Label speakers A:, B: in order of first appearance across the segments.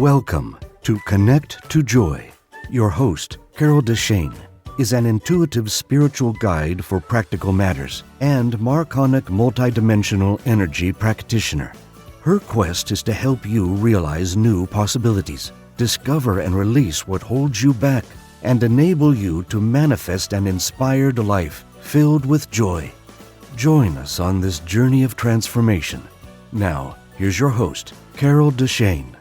A: Welcome to Connect to Joy. Your host, Carol DeChaine, is an intuitive spiritual guide for practical matters and Marconic multidimensional energy practitioner. Her quest is to help you realize new possibilities, discover and release what holds you back, and enable you to manifest an inspired life filled with joy. Join us on this journey of transformation. Now, here's your host, Carol DeChaine.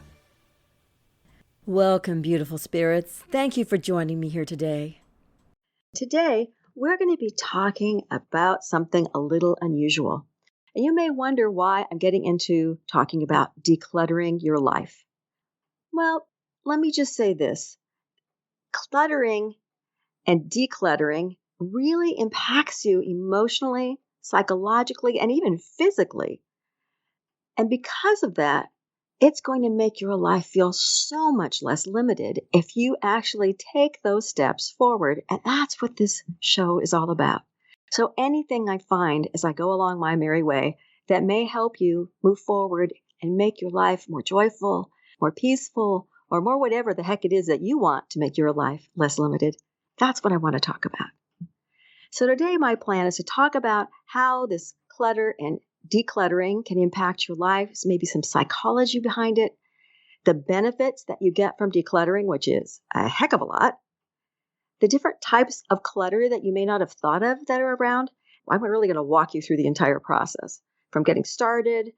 B: Welcome, beautiful spirits. Thank you for joining me here today.
C: Today, we're going to be talking about something a little unusual. And you may wonder why I'm getting into talking about decluttering your life. Well, let me just say this. Cluttering and decluttering really impacts you emotionally, psychologically, and even physically. And because of that, it's going to make your life feel so much less limited if you actually take those steps forward. And that's what this show is all about. So anything I find as I go along my merry way that may help you move forward and make your life more joyful, more peaceful, or more whatever the heck it is that you want to make your life less limited, that's what I want to talk about. So today my plan is to talk about how this clutter and decluttering can impact your life, maybe some psychology behind it, the benefits that you get from decluttering, which is a heck of a lot, the different types of clutter that you may not have thought of that are around. I'm really going to walk you through the entire process, from getting started,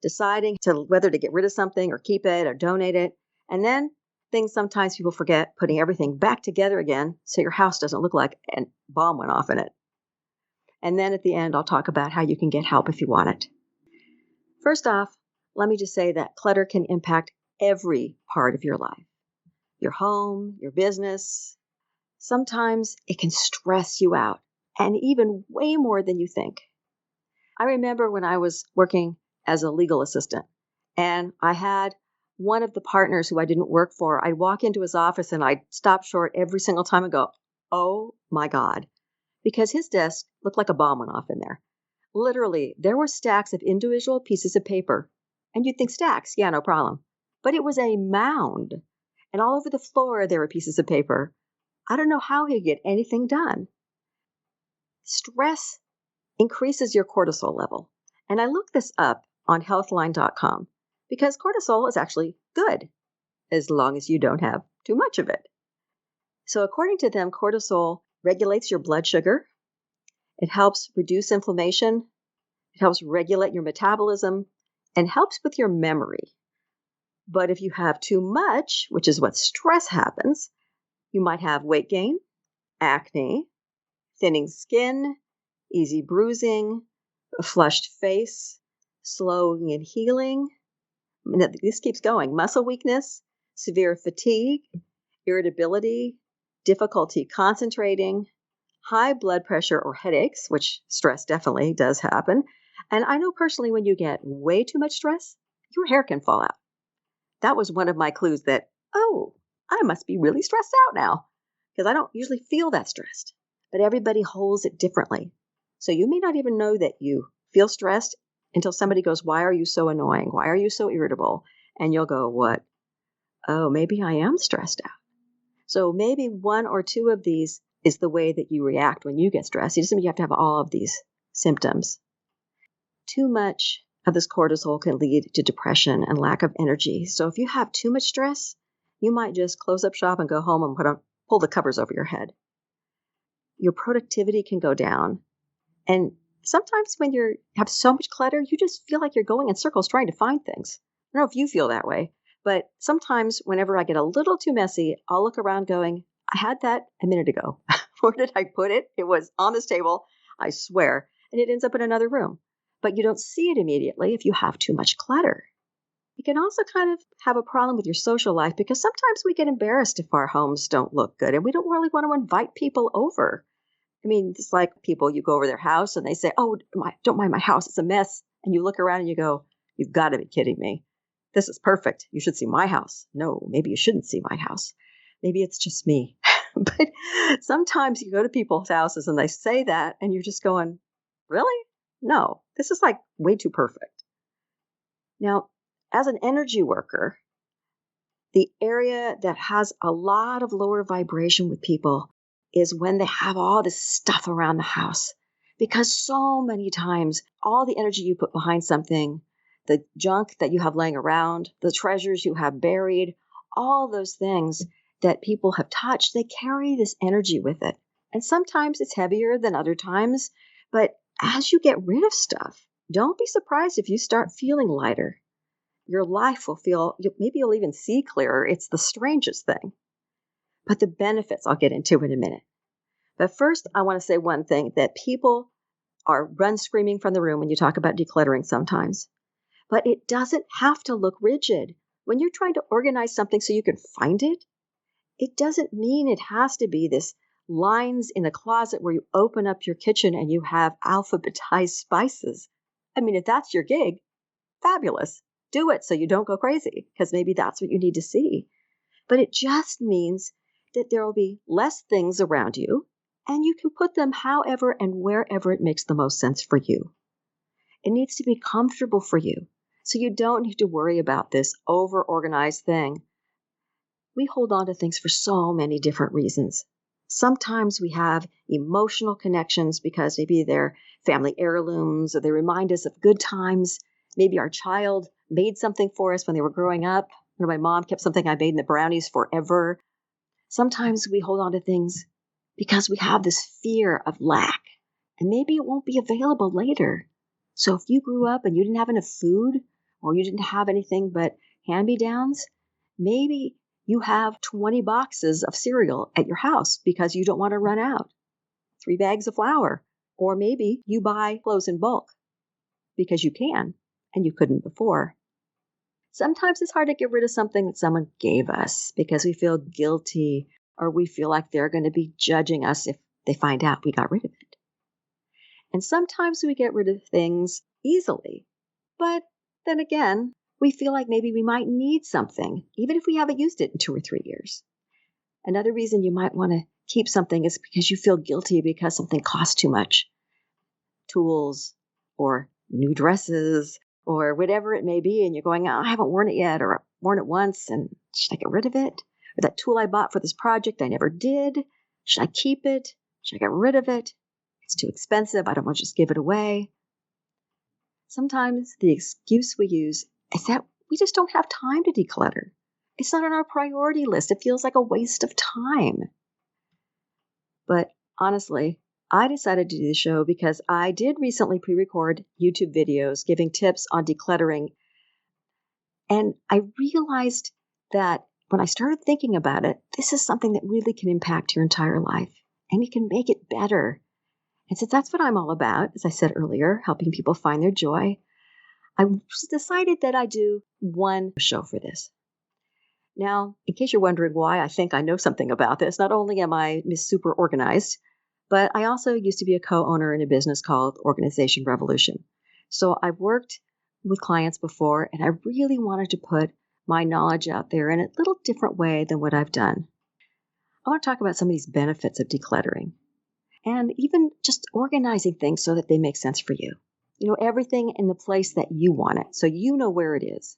C: deciding to whether to get rid of something or keep it or donate it, and then things sometimes people forget, putting everything back together again so your house doesn't look like a bomb went off in it. And then at the end, I'll talk about how you can get help if you want it. First off, let me just say that clutter can impact every part of your life. Your home, your business. Sometimes it can stress you out, and even way more than you think. I remember when I was working as a legal assistant, and I had one of the partners who I didn't work for. I'd walk into his office and I'd stop short every single time and go, oh my God. Because his desk looked like a bomb went off in there. Literally, there were stacks of individual pieces of paper. And you'd think stacks, yeah, no problem. But it was a mound. And all over the floor, there were pieces of paper. I don't know how he'd get anything done. Stress increases your cortisol level. And I looked this up on healthline.com because cortisol is actually good as long as you don't have too much of it. So according to them, cortisol regulates your blood sugar. It helps reduce inflammation. It helps regulate your metabolism and helps with your memory. But if you have too much, which is what stress happens, you might have weight gain, acne, thinning skin, easy bruising, a flushed face, slowing in healing. This keeps going. Muscle weakness, severe fatigue, irritability, difficulty concentrating, high blood pressure or headaches, which stress definitely does happen. And I know personally when you get way too much stress, your hair can fall out. That was one of my clues that, oh, I must be really stressed out now because I don't usually feel that stressed. But everybody holds it differently. So you may not even know that you feel stressed until somebody goes, why are you so annoying? Why are you so irritable? And you'll go, what? Oh, maybe I am stressed out. So maybe one or two of these is the way that you react when you get stressed. It doesn't mean you have to have all of these symptoms. Too much of this cortisol can lead to depression and lack of energy. So if you have too much stress, you might just close up shop and go home and pull the covers over your head. Your productivity can go down. And sometimes when you have so much clutter, you just feel like you're going in circles trying to find things. I don't know if you feel that way. But sometimes whenever I get a little too messy, I'll look around going, I had that a minute ago. Where did I put it? It was on this table, I swear. And it ends up in another room. But you don't see it immediately if you have too much clutter. You can also kind of have a problem with your social life because sometimes we get embarrassed if our homes don't look good and we don't really want to invite people over. I mean, it's like people, you go over their house and they say, oh, don't mind my house, it's a mess. And you look around and you go, you've got to be kidding me. This is perfect. You should see my house. No, maybe you shouldn't see my house. Maybe it's just me. But sometimes you go to people's houses and they say that and you're just going, really? No, this is like way too perfect. Now, as an energy worker, The area that has a lot of lower vibration with people is when they have all this stuff around the house. Because so many times, all the energy you put behind something, the junk that you have laying around, the treasures you have buried, all those things that people have touched, they carry this energy with it. And sometimes it's heavier than other times. But as you get rid of stuff, don't be surprised if you start feeling lighter. Your life will feel, maybe you'll even see clearer. It's the strangest thing. But the benefits I'll get into in a minute. But first, I want to say one thing, that people run screaming from the room when you talk about decluttering sometimes. But it doesn't have to look rigid. When you're trying to organize something so you can find it, it doesn't mean it has to be this lines in a closet where you open up your kitchen and you have alphabetized spices. I mean, if that's your gig, fabulous. Do it so you don't go crazy, because maybe that's what you need to see. But it just means that there will be less things around you, and you can put them however and wherever it makes the most sense for you. It needs to be comfortable for you, so you don't need to worry about this over-organized thing. We hold on to things for so many different reasons. Sometimes we have emotional connections because maybe they're family heirlooms or they remind us of good times. Maybe our child made something for us when they were growing up. My mom kept something I made in the brownies forever. Sometimes we hold on to things because we have this fear of lack, and maybe it won't be available later. So if you grew up and you didn't have enough food, or you didn't have anything but hand-me-downs, maybe you have 20 boxes of cereal at your house because you don't want to run out. 3 bags of flour. Or maybe you buy clothes in bulk because you can and you couldn't before. Sometimes it's hard to get rid of something that someone gave us because we feel guilty or we feel like they're going to be judging us if they find out we got rid of it. And sometimes we get rid of things easily. But then again, we feel like maybe we might need something, even if we haven't used it in 2 or 3 years. Another reason you might want to keep something is because you feel guilty because something costs too much. Tools or new dresses or whatever it may be, and you're going, oh, I haven't worn it yet, or I've worn it once, and should I get rid of it? Or that tool I bought for this project I never did, should I keep it? Should I get rid of it? It's too expensive, I don't want to just give it away. Sometimes the excuse we use is that we just don't have time to declutter. It's not on our priority list. It feels like a waste of time. But honestly, I decided to do the show because I did recently pre-record YouTube videos giving tips on decluttering. And I realized that when I started thinking about it, this is something that really can impact your entire life. And you can make it better. And since that's what I'm all about, as I said earlier, helping people find their joy, I decided that I'd do one show for this. Now, in case you're wondering why I think I know something about this, not only am I Miss Super Organized, but I also used to be a co-owner in a business called Organization Revolution. So I've worked with clients before, and I really wanted to put my knowledge out there in a little different way than what I've done. I want to talk about some of these benefits of decluttering and even just organizing things so that they make sense for you. You know, everything in the place that you want it, so you know where it is.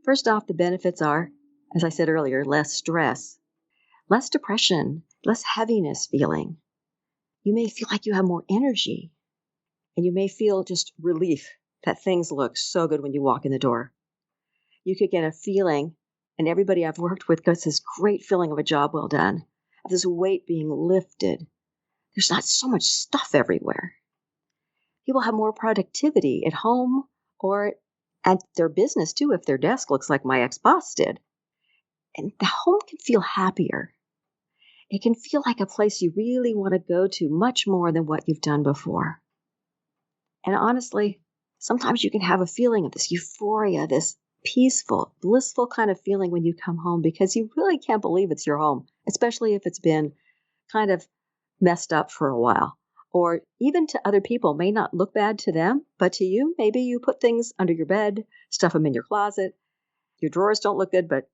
C: First off, the benefits are, as I said earlier, less stress, less depression, less heaviness feeling. You may feel like you have more energy, and you may feel just relief that things look so good when you walk in the door. You could get a feeling, and everybody I've worked with gets this great feeling of a job well done, of this weight being lifted. There's not so much stuff everywhere. People have more productivity at home or at their business too, if their desk looks like my ex-boss did. And the home can feel happier. It can feel like a place you really want to go to much more than what you've done before. And honestly, sometimes you can have a feeling of this euphoria, this peaceful, blissful kind of feeling when you come home because you really can't believe it's your home, especially if it's been kind of messed up for a while. Or even to other people, may not look bad to them, but to you, maybe you put things under your bed, stuff them in your closet. Your drawers don't look good, but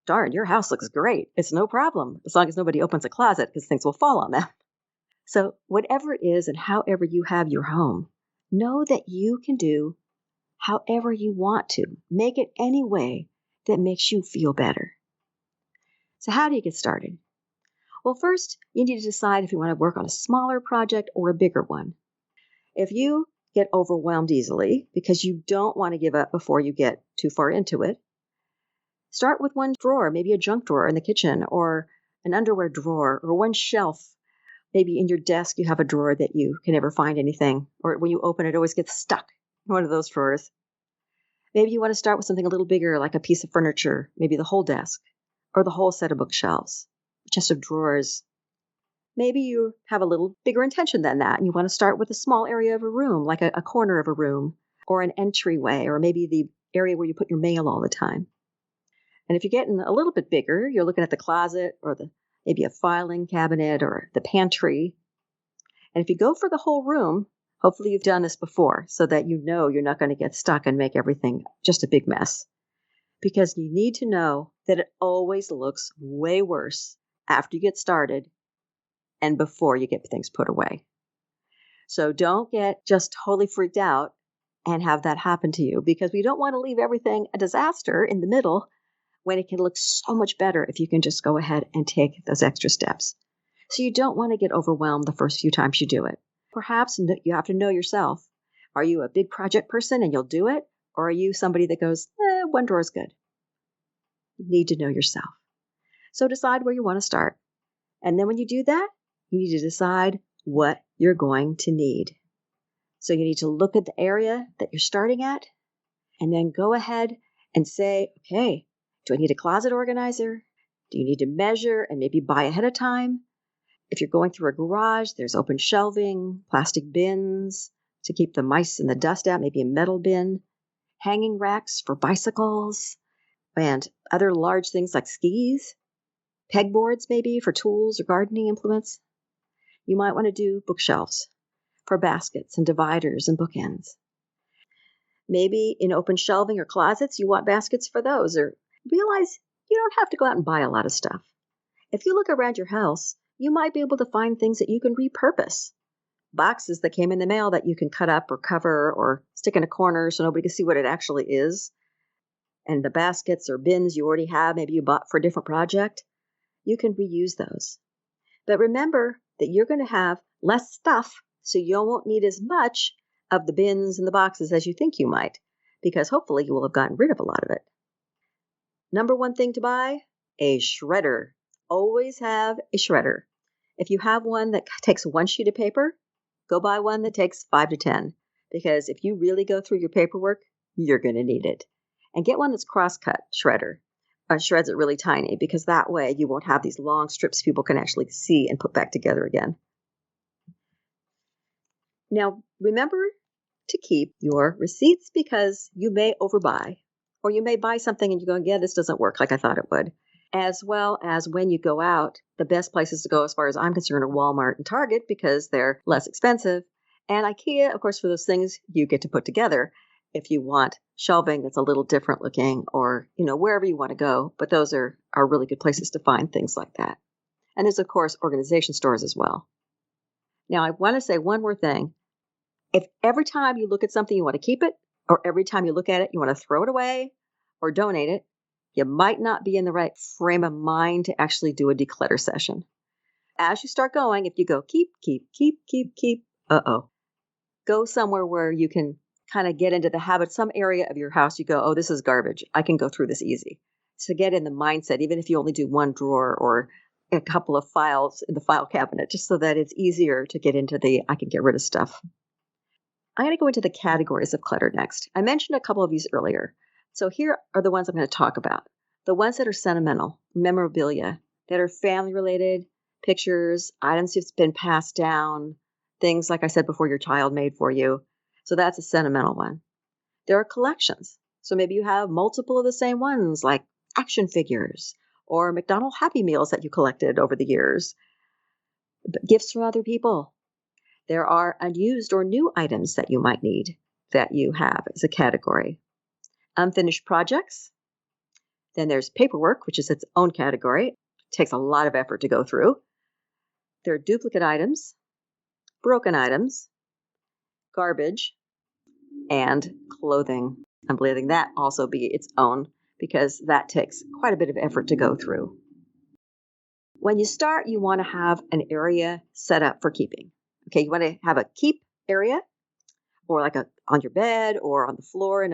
C: darn, your house looks great. It's no problem, as long as nobody opens a closet because things will fall on them. So whatever it is and however you have your home, know that you can do however you want to. Make it any way that makes you feel better. So how do you get started? Well, first, you need to decide if you want to work on a smaller project or a bigger one. If you get overwhelmed easily because you don't want to give up before you get too far into it, start with one drawer, maybe a junk drawer in the kitchen, or an underwear drawer, or one shelf. Maybe in your desk you have a drawer that you can never find anything, or when you open it, it always gets stuck in one of those drawers. Maybe you want to start with something a little bigger, like a piece of furniture, maybe the whole desk, or the whole set of bookshelves, chest of drawers. Maybe you have a little bigger intention than that, and you want to start with a small area of a room, like a corner of a room, or an entryway, or maybe the area where you put your mail all the time. And if you're getting a little bit bigger, you're looking at the closet, or maybe a filing cabinet, or the pantry. And if you go for the whole room, hopefully you've done this before so that you know you're not going to get stuck and make everything just a big mess. Because you need to know that it always looks way worse after you get started and before you get things put away. So don't get just totally freaked out and have that happen to you, because we don't want to leave everything a disaster in the middle when it can look so much better if you can just go ahead and take those extra steps. So you don't want to get overwhelmed the first few times you do it. Perhaps you have to know yourself. Are you a big project person and you'll do it? Or are you somebody that goes, one drawer is good? You need to know yourself. So decide where you want to start. And then when you do that, you need to decide what you're going to need. So you need to look at the area that you're starting at, and then go ahead and say, okay, do I need a closet organizer? Do you need to measure and maybe buy ahead of time? If you're going through a garage, there's open shelving, plastic bins to keep the mice and the dust out, maybe a metal bin, hanging racks for bicycles, and other large things like skis, pegboards maybe for tools or gardening implements. You might want to do bookshelves for baskets and dividers and bookends. Maybe in open shelving or closets, you want baskets for those, or realize you don't have to go out and buy a lot of stuff. If you look around your house, you might be able to find things that you can repurpose. Boxes that came in the mail that you can cut up or cover or stick in a corner so nobody can see what it actually is. And the baskets or bins you already have, maybe you bought for a different project, you can reuse those. But remember that you're going to have less stuff, so you won't need as much of the bins and the boxes as you think you might, because hopefully you will have gotten rid of a lot of it. Number one thing to buy, a shredder. Always have a shredder. If you have one that takes one sheet of paper, go buy one that takes 5 to 10, because if you really go through your paperwork, you're going to need it. And get one that's cross-cut shredder. Shreds it really tiny, because that way you won't have these long strips people can actually see and put back together again. Now, remember to keep your receipts, because you may overbuy, or you may buy something and you go, yeah, this doesn't work like I thought it would. As well as when you go out, the best places to go as far as I'm concerned are Walmart and Target, because they're less expensive. And IKEA, of course, for those things you get to put together if you want shelving that's a little different looking, or, wherever you want to go. But those are really good places to find things like that. And there's, of course, organization stores as well. Now, I want to say one more thing. If every time you look at something you want to keep it, or every time you look at it you want to throw it away or donate it, you might not be in the right frame of mind to actually do a declutter session. As you start going, if you go keep, go somewhere where you can kind of get into the habit, some area of your house you go, oh, this is garbage. I can go through this easy. So get in the mindset, even if you only do one drawer or a couple of files in the file cabinet, just so that it's easier to get into I can get rid of stuff. I'm going to go into the categories of clutter next. I mentioned a couple of these earlier. So here are the ones I'm going to talk about. The ones that are sentimental, memorabilia, that are family related, pictures, items that's been passed down, things, like I said before, your child made for you. So that's a sentimental one. There are collections. So maybe you have multiple of the same ones, like action figures or McDonald's Happy Meals that you collected over the years. Gifts from other people. There are unused or new items that you might need that you have as a category. Unfinished projects. Then there's paperwork, which is its own category. It takes a lot of effort to go through. There are duplicate items, broken items, garbage, and clothing. I'm letting that also be its own, because that takes quite a bit of effort to go through. When you start, you want to have an area set up for keeping. Okay, you want to have a keep area, or like on your bed or on the floor on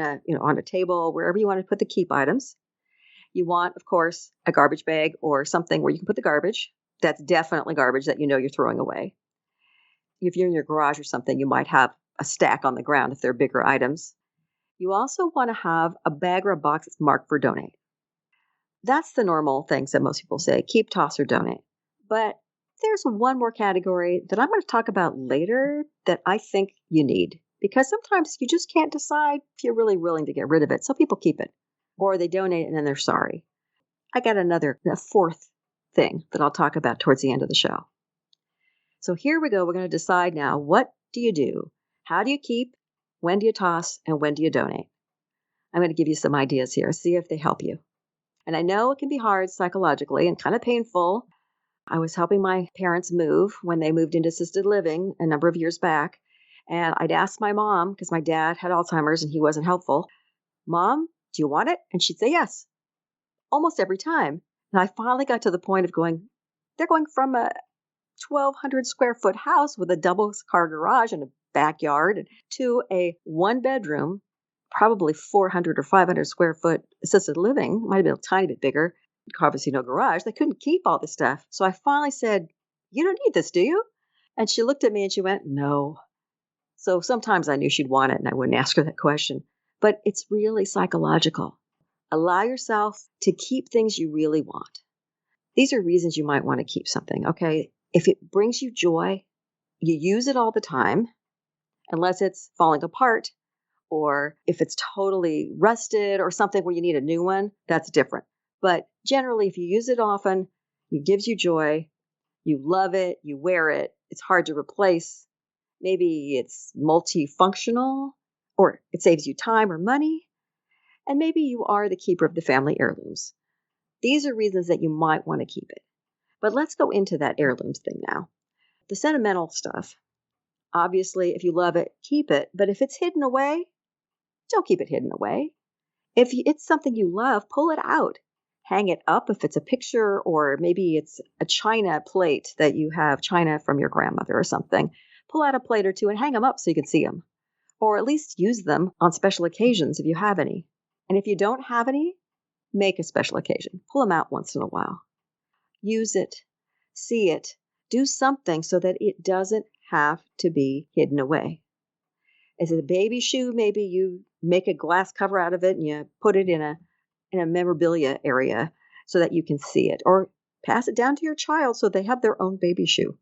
C: a table, wherever you want to put the keep items. You want, of course, a garbage bag or something where you can put the garbage. That's definitely garbage that you know you're throwing away. If you're in your garage or something, you might have a stack on the ground if they're bigger items. You also want to have a bag or a box that's marked for donate. That's the normal things that most people say, keep, toss, or donate. But there's one more category that I'm going to talk about later that I think you need, because sometimes you just can't decide if you're really willing to get rid of it. So people keep it, or they donate it and then they're sorry. I got a fourth thing that I'll talk about towards the end of the show. So here we go. We're going to decide now, what do you do? How do you keep? When do you toss? And when do you donate? I'm going to give you some ideas here. See if they help you. And I know it can be hard psychologically and kind of painful. I was helping my parents move when they moved into assisted living a number of years back. And I'd ask my mom, because my dad had Alzheimer's and he wasn't helpful, Mom, do you want it? And she'd say yes, almost every time. And I finally got to the point of they're going from a 1,200 square foot house with a double car garage and a backyard to a one bedroom, probably 400 or 500 square foot assisted living. Might have been a tiny bit bigger. Obviously no garage. They couldn't keep all this stuff. So I finally said, you don't need this, do you? And she looked at me and she went, no. So sometimes I knew she'd want it and I wouldn't ask her that question. But it's really psychological. Allow yourself to keep things you really want. These are reasons you might want to keep something, okay? If it brings you joy, you use it all the time, unless it's falling apart, or if it's totally rusted or something where you need a new one, that's different. But generally, if you use it often, it gives you joy, you love it, you wear it, it's hard to replace. Maybe it's multifunctional, or it saves you time or money, and maybe you are the keeper of the family heirlooms. These are reasons that you might want to keep it. But let's go into that heirlooms thing now. The sentimental stuff. Obviously, if you love it, keep it. But if it's hidden away, don't keep it hidden away. If it's something you love, pull it out. Hang it up if it's a picture, or maybe it's a china plate that you have, china from your grandmother or something. Pull out a plate or two and hang them up so you can see them. Or at least use them on special occasions if you have any. And if you don't have any, make a special occasion. Pull them out once in a while. Use it. See it. Do something so that it doesn't have to be hidden away. Is it a baby shoe? Maybe you make a glass cover out of it and you put it in a memorabilia area so that you can see it, or pass it down to your child so they have their own baby shoe.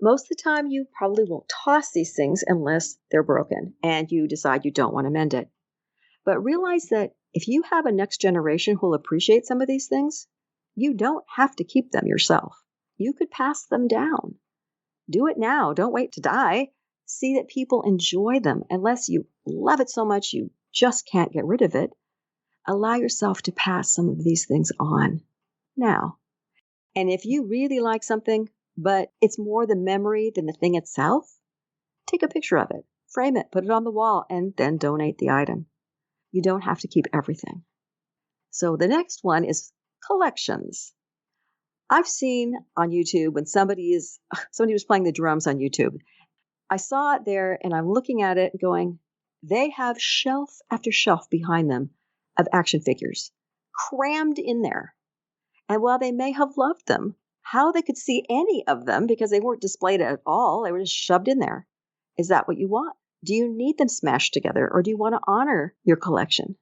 C: Most of the time, you probably won't toss these things unless they're broken and you decide you don't want to mend it. But realize that if you have a next generation who will appreciate some of these things, you don't have to keep them yourself. You could pass them down. Do it now. Don't wait to die. See that people enjoy them. Unless you love it so much you just can't get rid of it, allow yourself to pass some of these things on now. And if you really like something, but it's more the memory than the thing itself, take a picture of it, frame it, put it on the wall, and then donate the item. You don't have to keep everything. So the next one is collections. I've seen on YouTube when somebody was playing the drums on YouTube. I saw it there and I'm looking at it going, they have shelf after shelf behind them of action figures crammed in there. And while they may have loved them, how they could see any of them because they weren't displayed at all, they were just shoved in there. Is that what you want? Do you need them smashed together, or do you want to honor your collection?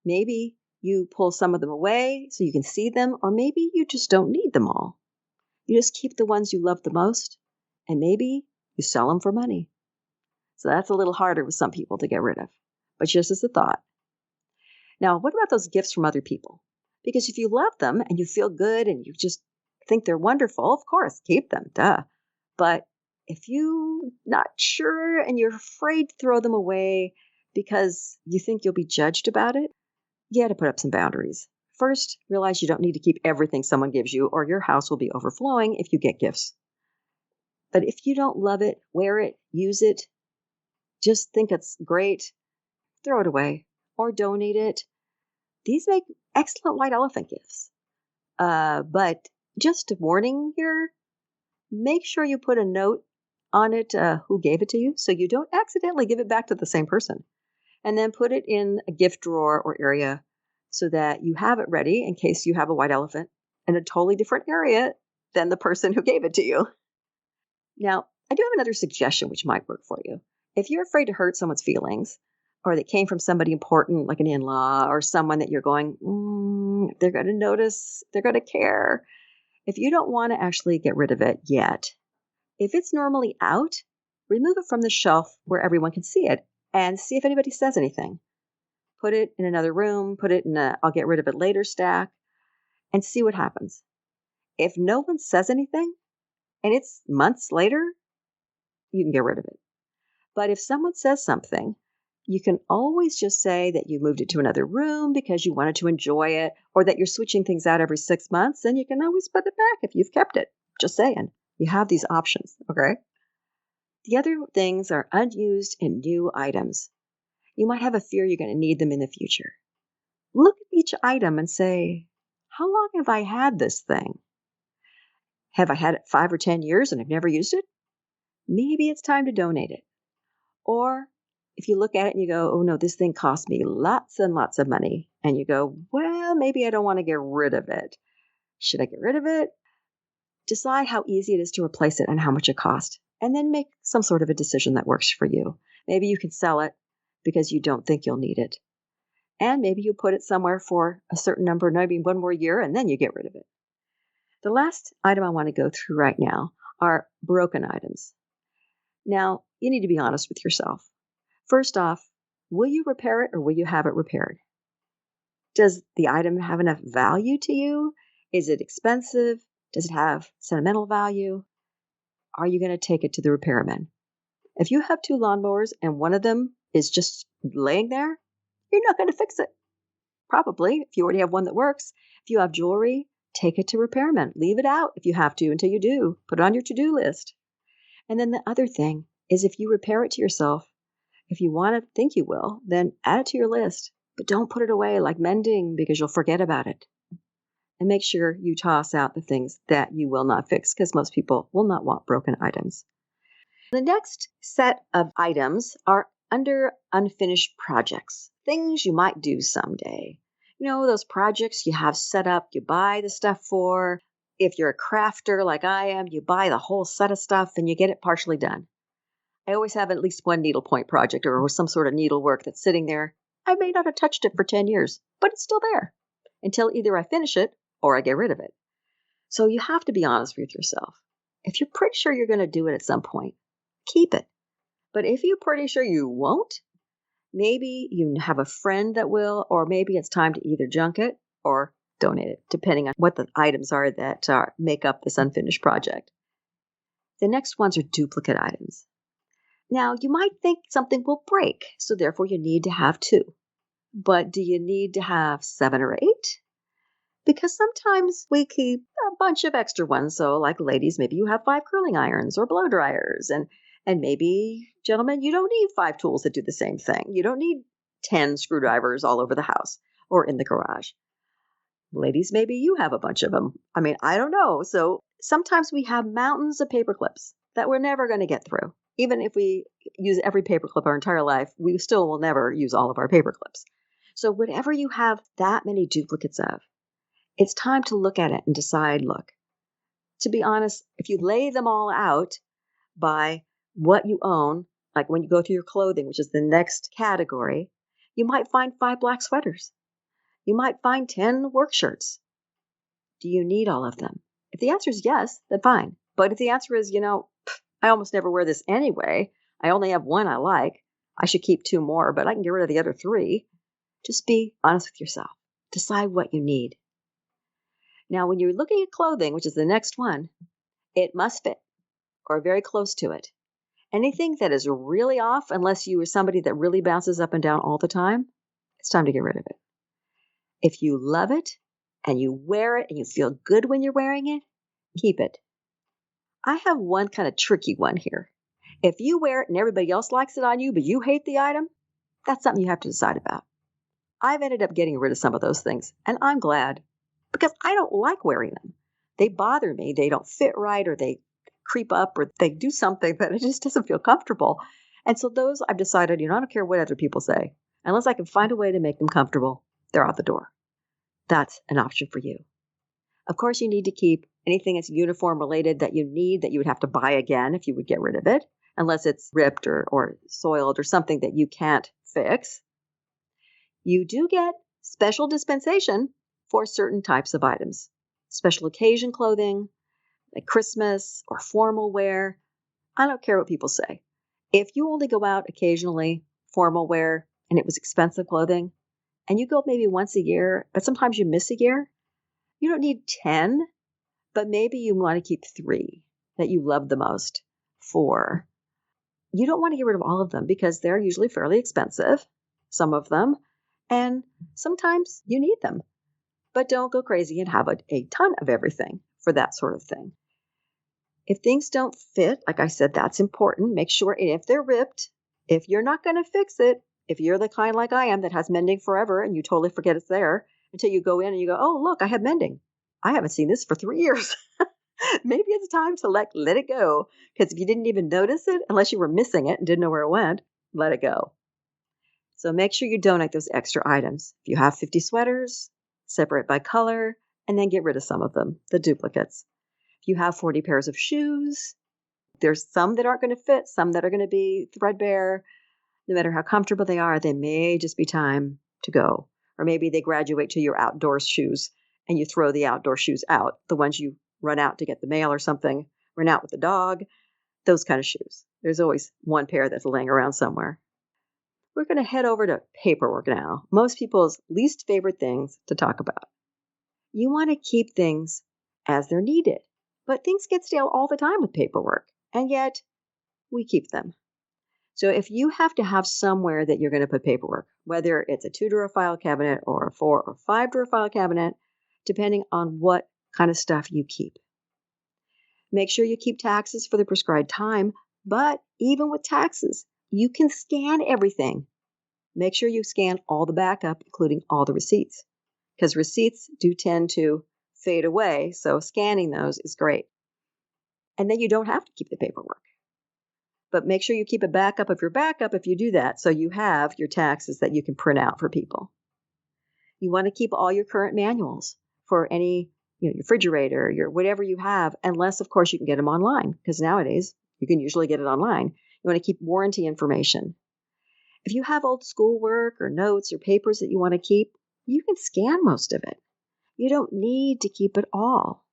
C: Maybe you pull some of them away so you can see them, or maybe you just don't need them all. You just keep the ones you love the most, and maybe you sell them for money. So that's a little harder with some people to get rid of, but just as a thought. Now, what about those gifts from other people? Because if you love them and you feel good and you just think they're wonderful, of course, keep them, duh. But if you're not sure and you're afraid to throw them away because you think you'll be judged about it, you got to put up some boundaries. First, realize you don't need to keep everything someone gives you, or your house will be overflowing if you get gifts. But if you don't love it, wear it, use it, just think it's great, throw it away or donate it. These make excellent white elephant gifts. But Just a warning here, make sure you put a note on it who gave it to you so you don't accidentally give it back to the same person. And then put it in a gift drawer or area so that you have it ready in case you have a white elephant in a totally different area than the person who gave it to you. Now, I do have another suggestion which might work for you. If you're afraid to hurt someone's feelings, or that came from somebody important like an in-law or someone that you're going, they're going to notice, they're going to care. If you don't want to actually get rid of it yet, if it's normally out, remove it from the shelf where everyone can see it and see if anybody says anything. Put it in another room, put it in a I'll get rid of it later stack, and see what happens. If no one says anything and it's months later, you can get rid of it. But if someone says something, you can always just say that you moved it to another room because you wanted to enjoy it, or that you're switching things out every 6 months, and you can always put it back if you've kept it. Just saying. You have these options, okay? The other things are unused and new items. You might have a fear you're going to need them in the future. Look at each item and say, how long have I had this thing? Have I had it 5 or 10 years and I've never used it? Maybe it's time to donate it. Or if you look at it and you go, oh no, this thing cost me lots and lots of money. And you go, well, maybe I don't want to get rid of it. Should I get rid of it? Decide how easy it is to replace it and how much it costs. And then make some sort of a decision that works for you. Maybe you can sell it because you don't think you'll need it. And maybe you put it somewhere for a certain number, maybe 1 more year, and then you get rid of it. The last item I want to go through right now are broken items. Now, you need to be honest with yourself. First off, will you repair it or will you have it repaired? Does the item have enough value to you? Is it expensive? Does it have sentimental value? Are you going to take it to the repairman? If you have 2 lawnmowers and one of them is just laying there, you're not going to fix it. Probably, if you already have one that works. If you have jewelry, take it to repairman. Leave it out if you have to until you do. Put it on your to-do list. And then the other thing is if you repair it to yourself, if you want to think you will, then add it to your list. But don't put it away like mending because you'll forget about it. And make sure you toss out the things that you will not fix because most people will not want broken items. The next set of items are under unfinished projects, things you might do someday. You know, those projects you have set up, you buy the stuff for. If you're a crafter like I am, you buy the whole set of stuff and you get it partially done. I always have at least one needlepoint project or some sort of needlework that's sitting there. I may not have touched it for 10 years, but it's still there until either I finish it or I get rid of it. So you have to be honest with yourself. If you're pretty sure you're going to do it at some point, keep it. But if you're pretty sure you won't, maybe you have a friend that will, or maybe it's time to either junk it or donate it, depending on what the items are that make up this unfinished project. The next ones are duplicate items. Now, you might think something will break, so therefore you need to have 2. But do you need to have 7 or 8? Because sometimes we keep a bunch of extra ones. So like ladies, maybe you have 5 curling irons or blow dryers. And maybe, gentlemen, you don't need 5 tools that do the same thing. You don't need 10 screwdrivers all over the house or in the garage. Ladies, maybe you have a bunch of them. I mean, I don't know. So sometimes we have mountains of paper clips that we're never going to get through. Even if we use every paperclip our entire life, we still will never use all of our paper clips. So whatever you have that many duplicates of, it's time to look at it and decide, look, to be honest, if you lay them all out by what you own, like when you go through your clothing, which is the next category, you might find 5 black sweaters. You might find 10 work shirts. Do you need all of them? If the answer is yes, then fine. But if the answer is, I almost never wear this anyway. I only have one I like. I should keep 2 more, but I can get rid of the other 3. Just be honest with yourself. Decide what you need. Now, when you're looking at clothing, which is the next one, it must fit or very close to it. Anything that is really off, unless you are somebody that really bounces up and down all the time, it's time to get rid of it. If you love it and you wear it and you feel good when you're wearing it, keep it. I have one kind of tricky one here. If you wear it and everybody else likes it on you, but you hate the item, that's something you have to decide about. I've ended up getting rid of some of those things, and I'm glad because I don't like wearing them. they bother me. They don't fit right, or they creep up, or they do something that it just doesn't feel comfortable. And so those I've decided, I don't care what other people say. Unless I can find a way to make them comfortable, they're out the door. That's an option for you. Of course, you need to keep anything that's uniform related that you need that you would have to buy again if you would get rid of it, unless it's ripped or soiled or something that you can't fix. You do get special dispensation for certain types of items. Special occasion clothing, like Christmas or formal wear. I don't care what people say. If you only go out occasionally, formal wear, and it was expensive clothing, and you go maybe once a year, but sometimes you miss a year, you don't need 10, but maybe you want to keep 3 that you love the most. 4. You don't want to get rid of all of them because they're usually fairly expensive, some of them, and sometimes you need them. But don't go crazy and have a ton of everything for that sort of thing. If things don't fit, like I said, that's important. Make sure, and if they're ripped, if you're not going to fix it, if you're the kind like I am that has mending forever and you totally forget it's there until you go in and you go, oh, look, I have mending. I haven't seen this for 3 years. Maybe it's time to let it go. Because if you didn't even notice it, unless you were missing it and didn't know where it went, let it go. So make sure you donate those extra items. If you have 50 sweaters, separate by color, and then get rid of some of them, the duplicates. If you have 40 pairs of shoes, there's some that aren't going to fit, some that are going to be threadbare. No matter how comfortable they are, they may just be time to go. Or maybe they graduate to your outdoor shoes and you throw the outdoor shoes out, the ones you run out to get the mail or something, run out with the dog, those kind of shoes. There's always one pair that's laying around somewhere. We're going to head over to paperwork now. Most people's least favorite things to talk about. You want to keep things as they're needed, but things get stale all the time with paperwork, and yet we keep them. So if you have to have somewhere that you're going to put paperwork, whether it's a 2-drawer file cabinet or a 4 or 5-drawer file cabinet, depending on what kind of stuff you keep. Make sure you keep taxes for the prescribed time, but even with taxes, you can scan everything. Make sure you scan all the backup, including all the receipts, because receipts do tend to fade away, so scanning those is great. And then you don't have to keep the paperwork. But make sure you keep a backup of your backup if you do that, so you have your taxes that you can print out for people. You want to keep all your current manuals for any, your refrigerator, your whatever you have, unless, of course, you can get them online, because nowadays you can usually get it online. You want to keep warranty information. If you have old schoolwork or notes or papers that you want to keep, you can scan most of it. You don't need to keep it all.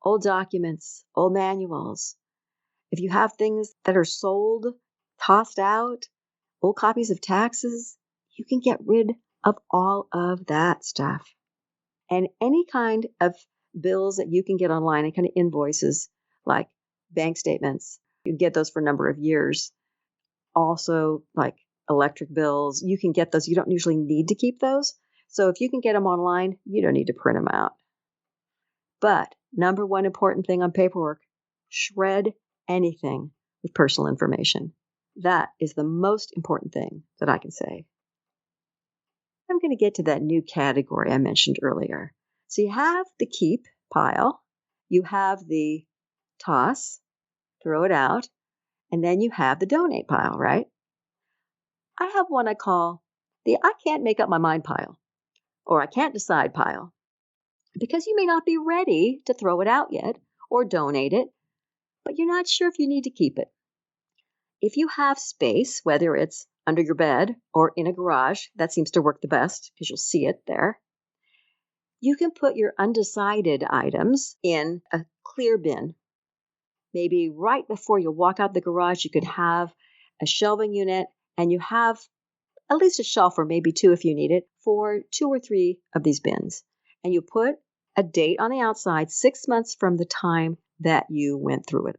C: Old documents, old manuals. If you have things that are sold, tossed out, old copies of taxes, you can get rid of all of that stuff. And any kind of bills that you can get online, and kind of invoices like bank statements, you can get those for a number of years. Also, like electric bills, you can get those. You don't usually need to keep those. So if you can get them online, you don't need to print them out. But number one important thing on paperwork, shred anything with personal information. That is the most important thing that I can say. I'm going to get to that new category I mentioned earlier. So you have the keep pile, you have the toss, throw it out, and then you have the donate pile, right? I have one I call the I can't make up my mind pile, or I can't decide pile, because you may not be ready to throw it out yet or donate it, but you're not sure if you need to keep it. If you have space, whether it's under your bed or in a garage, that seems to work the best because you'll see it there. You can put your undecided items in a clear bin. Maybe right before you walk out the garage, you could have a shelving unit, and you have at least a shelf or maybe 2 if you need it for 2 or 3 of these bins. And you put a date on the outside 6 months from the time that you went through it.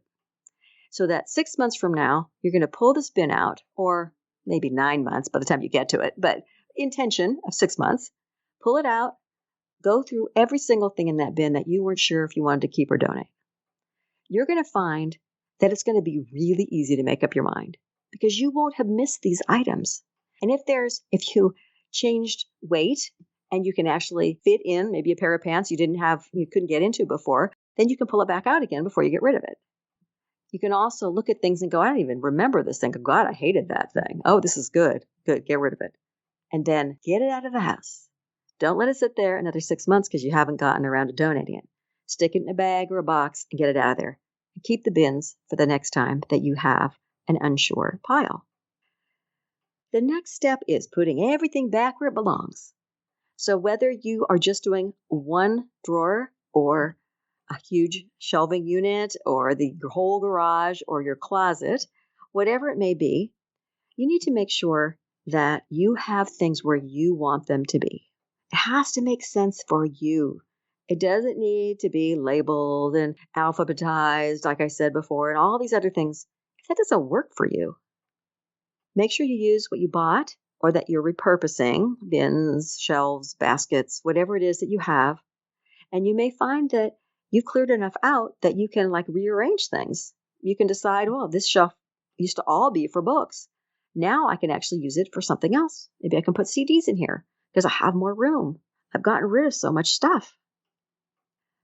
C: So that 6 months from now, you're going to pull this bin out, or maybe 9 months by the time you get to it, but intention of 6 months, pull it out, go through every single thing in that bin that you weren't sure if you wanted to keep or donate. You're going to find that it's going to be really easy to make up your mind because you won't have missed these items. And if you changed weight and you can actually fit in maybe a pair of pants you couldn't get into before, then you can pull it back out again before you get rid of it. You can also look at things and go, I don't even remember this thing. God, I hated that thing. Oh, this is good. Good, get rid of it. And then get it out of the house. Don't let it sit there another 6 months because you haven't gotten around to donating it. Stick it in a bag or a box and get it out of there. And keep the bins for the next time that you have an unsure pile. The next step is putting everything back where it belongs. So whether you are just doing one drawer or a huge shelving unit or your whole garage or your closet, whatever it may be, you need to make sure that you have things where you want them to be. It has to make sense for you. It doesn't need to be labeled and alphabetized, like I said before, and all these other things. If that doesn't work for you, make sure you use what you bought or that you're repurposing, bins, shelves, baskets, whatever it is that you have. And you may find that you've cleared enough out that you can rearrange things. You can decide, well, this shelf used to all be for books. Now I can actually use it for something else. Maybe I can put CDs in here because I have more room. I've gotten rid of so much stuff.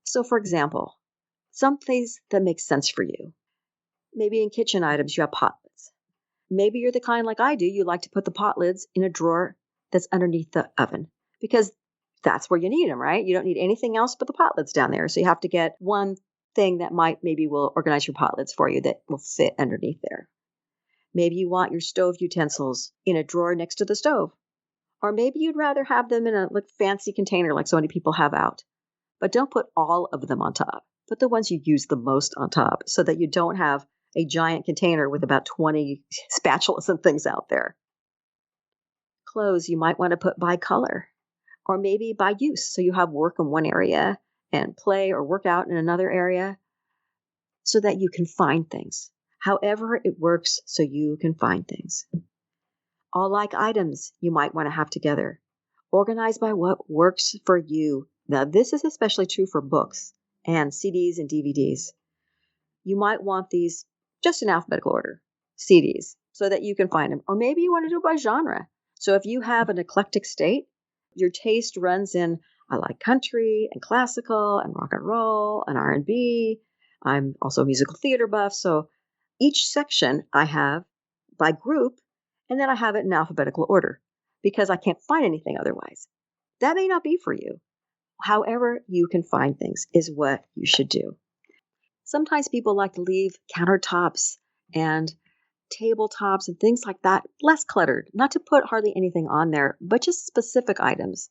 C: So for example, some place that makes sense for you. Maybe in kitchen items, you have pot lids. Maybe you're the kind like I do. You like to put the pot lids in a drawer that's underneath the oven because that's where you need them, right? You don't need anything else but the pot lids down there. So you have to get one thing that maybe will organize your pot lids for you that will fit underneath there. Maybe you want your stove utensils in a drawer next to the stove. Or maybe you'd rather have them in a fancy container like so many people have out. But don't put all of them on top. Put the ones you use the most on top so that you don't have a giant container with about 20 spatulas and things out there. Clothes you might want to put by color or maybe by use. So you have work in one area and play or work out in another area so that you can find things. However it works so you can find things. All like items you might want to have together. Organize by what works for you. Now, this is especially true for books and CDs and DVDs. You might want these just in alphabetical order, CDs, so that you can find them. Or maybe you want to do it by genre. So if you have an eclectic state, your taste runs in, I like country and classical and rock and roll and R&B. I'm also a musical theater buff. So each section I have by group, and then I have it in alphabetical order because I can't find anything otherwise. That may not be for you. However you can find things is what you should do. Sometimes people like to leave countertops and tabletops and things like that less cluttered, not to put hardly anything on there, but just specific items.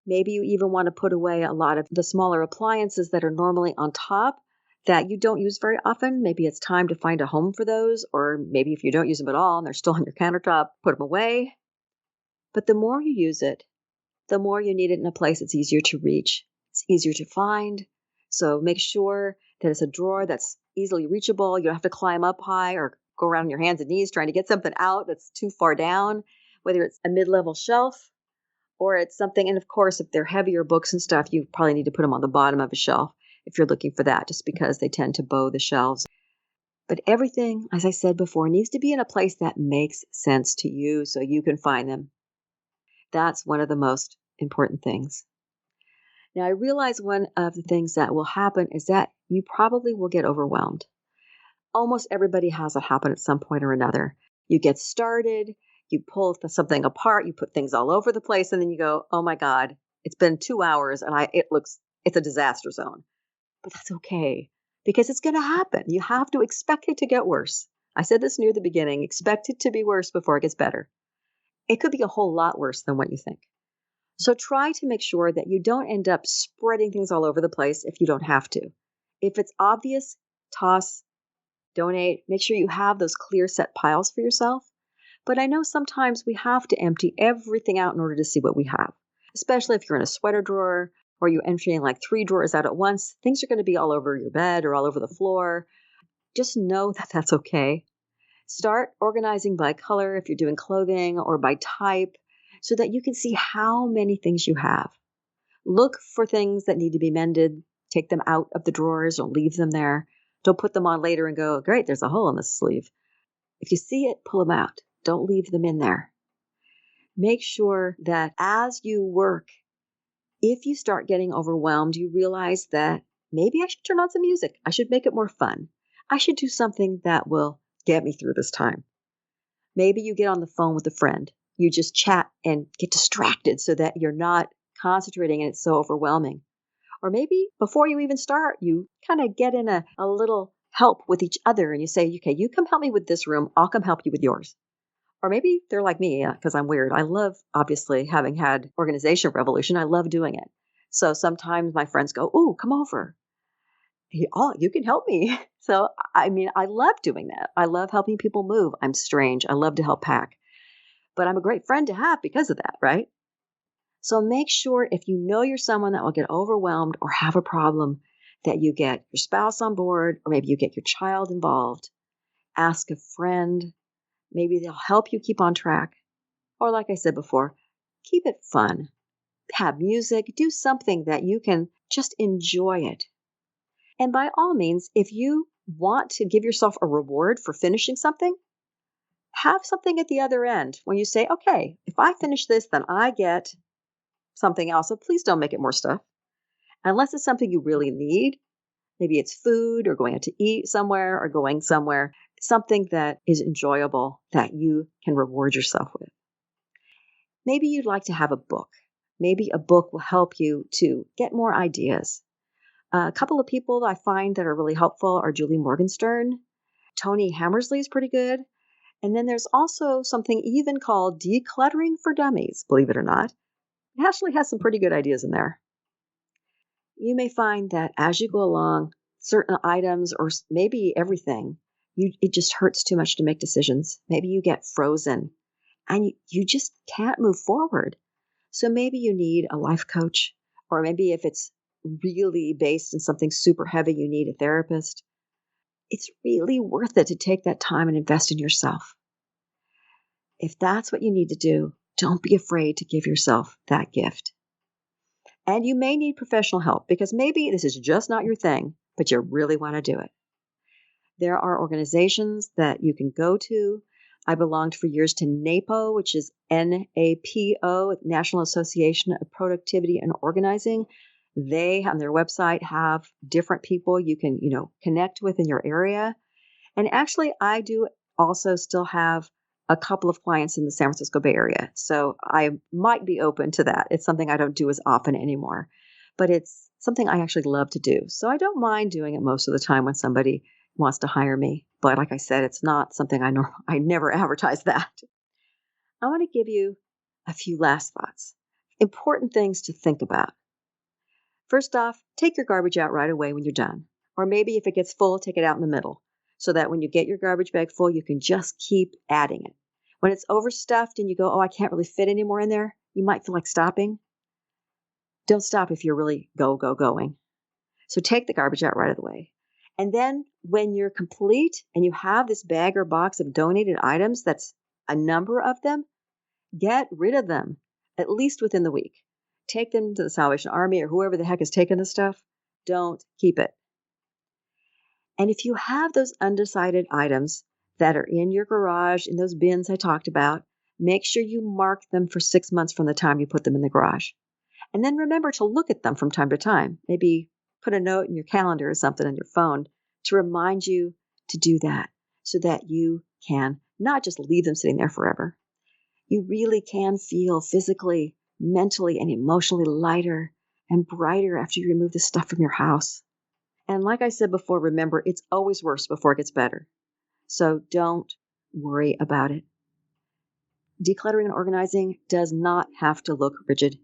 C: Maybe you even want to put away a lot of the smaller appliances that are normally on top that you don't use very often. Maybe it's time to find a home for those, or maybe if you don't use them at all and they're still on your countertop, put them away. But the more you use it, the more you need it in a place that's easier to reach. It's easier to find. So make sure that it's a drawer that's easily reachable. You don't have to climb up high or go around on your hands and knees trying to get something out that's too far down, whether it's a mid-level shelf or it's something. And of course, if they're heavier books and stuff, you probably need to put them on the bottom of a shelf if you're looking for that, just because they tend to bow the shelves. But everything, as I said before, needs to be in a place that makes sense to you so you can find them. That's one of the most important things. Now, I realize one of the things that will happen is that you probably will get overwhelmed. Almost everybody has it happen at some point or another. You get started, you pull something apart, you put things all over the place, and then you go, oh my God, it's been 2 hours and it's a disaster zone. But that's okay because it's going to happen. You have to expect it to get worse. I said this near the beginning, expect it to be worse before it gets better. It could be a whole lot worse than what you think. So try to make sure that you don't end up spreading things all over the place if you don't have to. If it's obvious, toss, donate, make sure you have those clear set piles for yourself. But I know sometimes we have to empty everything out in order to see what we have, especially if you're in a sweater drawer or you're emptying 3 drawers out at once. Things are going to be all over your bed or all over the floor. Just know that that's okay. Start organizing by color if you're doing clothing or by type so that you can see how many things you have. Look for things that need to be mended. Take them out of the drawers or leave them there. Don't put them on later and go, great, there's a hole in this sleeve. If you see it, pull them out. Don't leave them in there. Make sure that as you work, if you start getting overwhelmed, you realize that maybe I should turn on some music. I should make it more fun. I should do something that will get me through this time. Maybe you get on the phone with a friend. You just chat and get distracted so that you're not concentrating and it's so overwhelming. Or maybe before you even start, you kind of get in a little help with each other and you say, okay, you come help me with this room. I'll come help you with yours. Or maybe they're like me because I'm weird. I love, obviously, having had organization revolution. I love doing it. So sometimes my friends go, "Ooh, come over. You can help me." So, I mean, I love doing that. I love helping people move. I'm strange. I love to help pack. But I'm a great friend to have because of that, right? So make sure if you know you're someone that will get overwhelmed or have a problem, that you get your spouse on board, or maybe you get your child involved. Ask a friend. Maybe they'll help you keep on track. Or like I said before, keep it fun. Have music. Do something that you can just enjoy it. And by all means, if you want to give yourself a reward for finishing something, have something at the other end when you say, okay, if I finish this, then I get something else. So please don't make it more stuff. Unless it's something you really need. Maybe it's food or going out to eat somewhere or going somewhere. Something that is enjoyable that you can reward yourself with. Maybe you'd like to have a book. Maybe a book will help you to get more ideas. A couple of people I find that are really helpful are Julie Morgenstern. Tony Hammersley is pretty good. And then there's also something even called Decluttering for Dummies, believe it or not. It actually has some pretty good ideas in there. You may find that as you go along, certain items or maybe everything, it just hurts too much to make decisions. Maybe you get frozen and you just can't move forward. So maybe you need a life coach, or maybe if it's really based in something super heavy, you need a therapist. It's really worth it to take that time and invest in yourself. If that's what you need to do, don't be afraid to give yourself that gift. And you may need professional help because maybe this is just not your thing, but you really want to do it. There are organizations that you can go to. I belonged for years to NAPO, which is NAPO, National Association of Productivity and Organizing. They, on their website, have different people you can, connect with in your area. And actually, I do also still have a couple of clients in the San Francisco Bay Area. So I might be open to that. It's something I don't do as often anymore, but it's something I actually love to do. So I don't mind doing it most of the time when somebody wants to hire me. But like I said, it's not something I never advertise that. I want to give you a few last thoughts. Important things to think about. First off, take your garbage out right away when you're done. Or maybe if it gets full, take it out in the middle, so that when you get your garbage bag full, you can just keep adding it. When it's overstuffed and you go, oh, I can't really fit any more in there, you might feel like stopping. Don't stop if you're really going. So take the garbage out right away. And then when you're complete and you have this bag or box of donated items, that's a number of them, get rid of them, at least within the week. Take them to the Salvation Army or whoever the heck is taking the stuff. Don't keep it. And if you have those undecided items that are in your garage, in those bins I talked about, make sure you mark them for 6 months from the time you put them in the garage. And then remember to look at them from time to time. Maybe put a note in your calendar or something on your phone to remind you to do that so that you can not just leave them sitting there forever. You really can feel physically, mentally, and emotionally lighter and brighter after you remove the stuff from your house. And like I said before, remember, it's always worse before it gets better. So don't worry about it. Decluttering and organizing does not have to look rigid.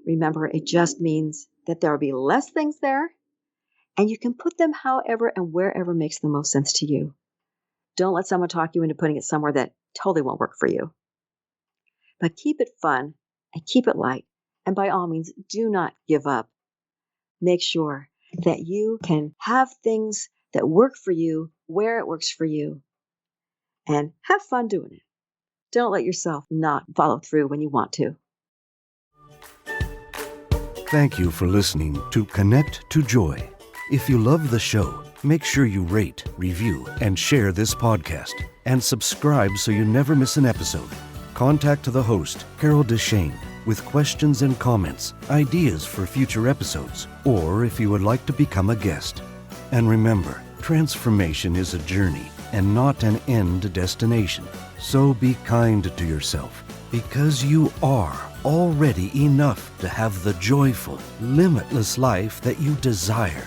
C: Remember, it just means that there will be less things there, and you can put them however and wherever makes the most sense to you. Don't let someone talk you into putting it somewhere that totally won't work for you. But keep it fun and keep it light. And by all means, do not give up. Make sure that you can have things that work for you where it works for you. And have fun doing it. Don't let yourself not follow through when you want to.
A: Thank you for listening to Connect to Joy. If you love the show, make sure you rate, review, and share this podcast. And subscribe so you never miss an episode. Contact the host, Carol DeChaine, with questions and comments, ideas for future episodes, or if you would like to become a guest. And remember, transformation is a journey and not an end destination. So be kind to yourself, because you are already enough to have the joyful, limitless life that you desire.